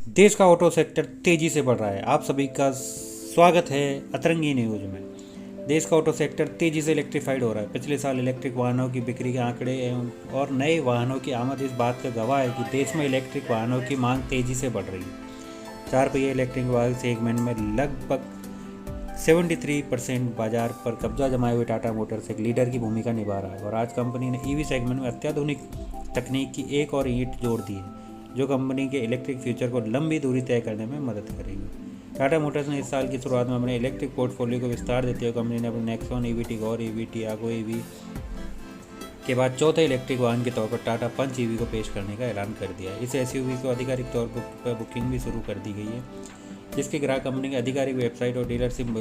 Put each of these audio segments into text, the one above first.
देश का auto sector तेजी से बढ़ रहा है। आप सभी का स्वागत है अतरंगी न्यूज में। देश का ऑटो सेक्टर तेजी से इलेक्ट्रीफाइड हो रहा है। पिछले साल इलेक्ट्रिक वाहनों की बिक्री के आंकड़े और नए वाहनों की आमद इस बात का गवाह है कि देश में इलेक्ट्रिक वाहनों की मांग तेजी से बढ़ रही है। 4 पहिए इलेक्ट्रिक वाहन सेगमेंट में लगभग 73% बाजार पर कब्जा जमाए हुए टाटा मोटर्स एक लीडर की भूमिका निभा रहा है और आज कंपनी ने ईवी सेगमेंट में अत्याधुनिक तकनीक की एक और ईंट जोड़ दी है जो कंपनी के इलेक्ट्रिक फ्यूचर को लंबी दूरी तय करने में मदद करेगी। टाटा मोटर्स ने इस साल की शुरुआत में अपने इलेक्ट्रिक पोर्टफोलियो को विस्तार देते हुए कंपनी ने अपने Nexon EV, Tigor EV, Tiago EV के बाद चौथे इलेक्ट्रिक वाहन के तौर पर टाटा पंच ईवी को पेश करने का ऐलान कर दिया है। इस एसयूवी को आधिकारिक तौर पर बुकिंग भी शुरू कर दी गई है, जिसके ग्राहक कंपनी की आधिकारिक वेबसाइट और डीलरशिप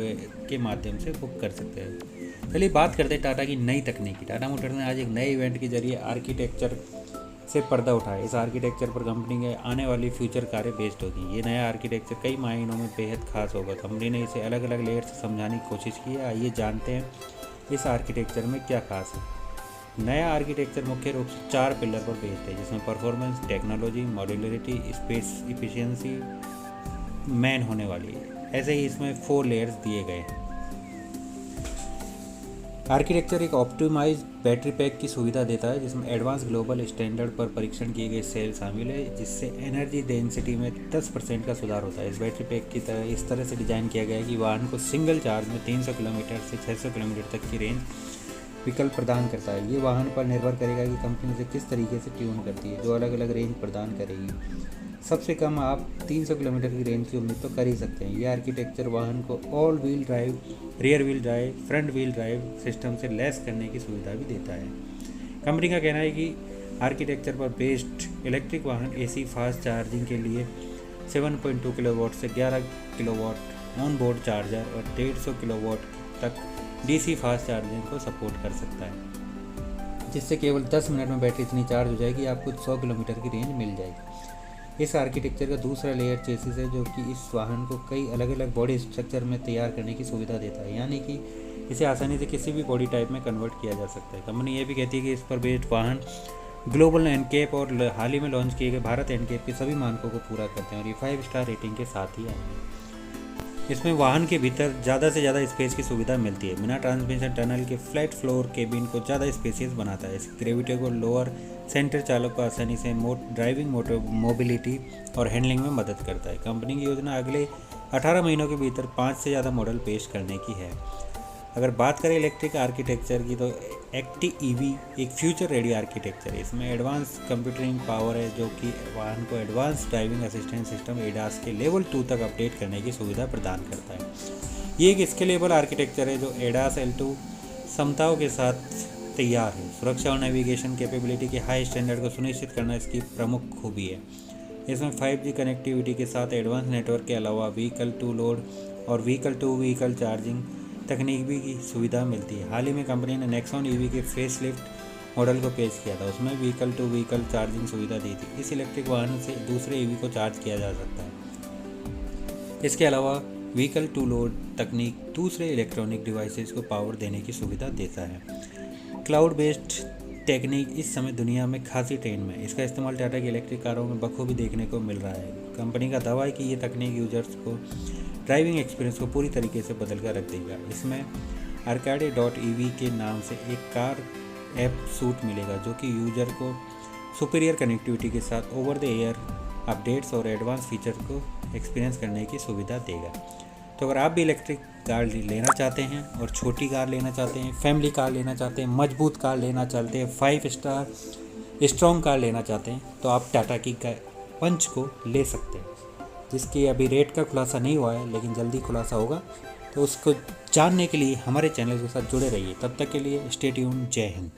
के माध्यम से बुक कर सकते हैं। चलिए बात करते हैं टाटा की नई तकनीक की। टाटा मोटर्स ने आज एक नए इवेंट के जरिए आर्किटेक्चर से पर्दा उठाया। इस आर्किटेक्चर पर कंपनी के आने वाली फ्यूचर कारें बेस्ड होगी। ये नया आर्किटेक्चर कई मायनों में बेहद खास होगा। कंपनी ने इसे अलग अलग लेयर से समझाने की कोशिश की है। आइए जानते हैं इस आर्किटेक्चर में क्या खास है। नया आर्किटेक्चर मुख्य रूप से 4 पिलर पर बेस्ड है, जिसमें performance, technology, modularity, space efficiency main होने वाली है। ऐसे ही इसमें 4 लेयर्स दिए गए हैं। आर्किटेक्चर एक ऑप्टिमाइज्ड बैटरी पैक की सुविधा देता है, जिसमें एडवांस ग्लोबल स्टैंडर्ड पर परीक्षण किए गए सेल शामिल है, जिससे एनर्जी डेंसिटी में 10% का सुधार होता है। इस बैटरी पैक की तरह इस तरह से डिज़ाइन किया गया है कि वाहन को सिंगल चार्ज में 300 किलोमीटर से 600 किलोमीटर तक की रेंज विकल्प प्रदान करता है। ये वाहन पर निर्भर करेगा कि कंपनी इसे किस तरीके से ट्यून करती है, जो अलग अलग रेंज प्रदान करेगी। सबसे कम आप 300 किलोमीटर की रेंज की उम्मीद तो कर ही सकते हैं। यह आर्किटेक्चर वाहन को all wheel drive, rear wheel drive, front wheel drive system से लैस करने की सुविधा भी देता है। कंपनी का कहना है कि आर्किटेक्चर पर बेस्ड इलेक्ट्रिक वाहन एसी फास्ट चार्जिंग के लिए 7.2 किलोवाट से 11 किलोवाट ऑन बोर्ड चार्जर और 150 किलोवाट तक डीसी फास्ट चार्जिंग को सपोर्ट कर सकता है, जिससे केवल 10 मिनट में बैटरी इतनी चार्ज हो जाएगी आपको 100 किलोमीटर की रेंज मिल जाएगी। इस आर्किटेक्चर का दूसरा लेयर चेसिस है, जो कि इस वाहन को कई अलग अलग बॉडी स्ट्रक्चर में तैयार करने की सुविधा देता है, यानी कि इसे आसानी से किसी भी बॉडी टाइप में कन्वर्ट किया जा सकता है। कंपनी ये भी कहती है कि इस पर बेस्ड वाहन ग्लोबल एनकेप और हाल ही में लॉन्च किए गए भारत एनकेप के सभी मानकों को पूरा करते हैं और ये 5 स्टार रेटिंग के साथ ही आए हैं। इसमें वाहन के भीतर ज़्यादा से ज़्यादा स्पेस की सुविधा मिलती है। बिना ट्रांसमिशन टनल के फ्लैट फ्लोर केबिन को ज़्यादा स्पेसियस बनाता है। इस ग्रेविटी को लोअर सेंटर चालक को आसानी से ड्राइविंग मोबिलिटी और हैंडलिंग में मदद करता है। कंपनी की योजना अगले 18 महीनों के भीतर 5 से ज़्यादा मॉडल पेश करने की है। अगर बात करें इलेक्ट्रिक आर्किटेक्चर की, तो एक्टी ईवी एक फ्यूचर रेडी आर्किटेक्चर है। इसमें एडवांस कंप्यूटिंग पावर है, जो कि वाहन को advance driving assistant system ADAS के लेवल 2 तक अपडेट करने की सुविधा प्रदान करता है। ये एक स्केलेबल आर्किटेक्चर है जो एडास L2 क्षमताओं के साथ तैयार है। सुरक्षा और नेविगेशन कैपेबिलिटी के हाई स्टैंडर्ड को सुनिश्चित करना इसकी प्रमुख खूबी है। इसमें 5G कनेक्टिविटी के साथ एडवांस नेटवर्क के अलावा व्हीकल टू लोड और व्हीकल टू व्हीकल चार्जिंग तकनीक भी की सुविधा मिलती है। हाल ही में कंपनी ने नेक्सॉन ईवी के फेसलिफ्ट मॉडल को पेश किया था, उसमें व्हीकल टू व्हीकल चार्जिंग सुविधा दी थी। इस इलेक्ट्रिक वाहन से दूसरे ईवी को चार्ज किया जा सकता है। इसके अलावा व्हीकल टू लोड तकनीक दूसरे इलेक्ट्रॉनिक डिवाइसेस को पावर देने की सुविधा देता है। क्लाउड बेस्ड टेक्निक इस समय दुनिया में खासी ट्रेंड में है। इसका इस्तेमाल टाटा की इलेक्ट्रिक कारों में बखूबी देखने को मिल रहा है। कंपनी का दावा है कि ये तकनीक यूजर्स को ड्राइविंग एक्सपीरियंस को पूरी तरीके से बदल कर रख देगा। इसमें arcade.ev के नाम से एक कार ऐप सूट मिलेगा, जो कि यूजर को सुपीरियर कनेक्टिविटी के साथ ओवर द एयर अपडेट्स और एडवांस फीचर को एक्सपीरियंस करने की सुविधा देगा। तो अगर आप भी इलेक्ट्रिक कार लेना चाहते हैं और छोटी कार लेना चाहते हैं, फैमिली कार लेना चाहते हैं, मजबूत कार लेना चाहते हैं, 5 स्टार स्ट्रॉन्ग कार लेना चाहते हैं, तो आप टाटा की पंच को ले सकते हैं, जिसकी अभी रेट का खुलासा नहीं हुआ है, लेकिन जल्दी खुलासा होगा। तो उसको जानने के लिए हमारे चैनल के साथ जुड़े रहिए। तब तक के लिए स्टे ट्यून्ड। जय हिंद।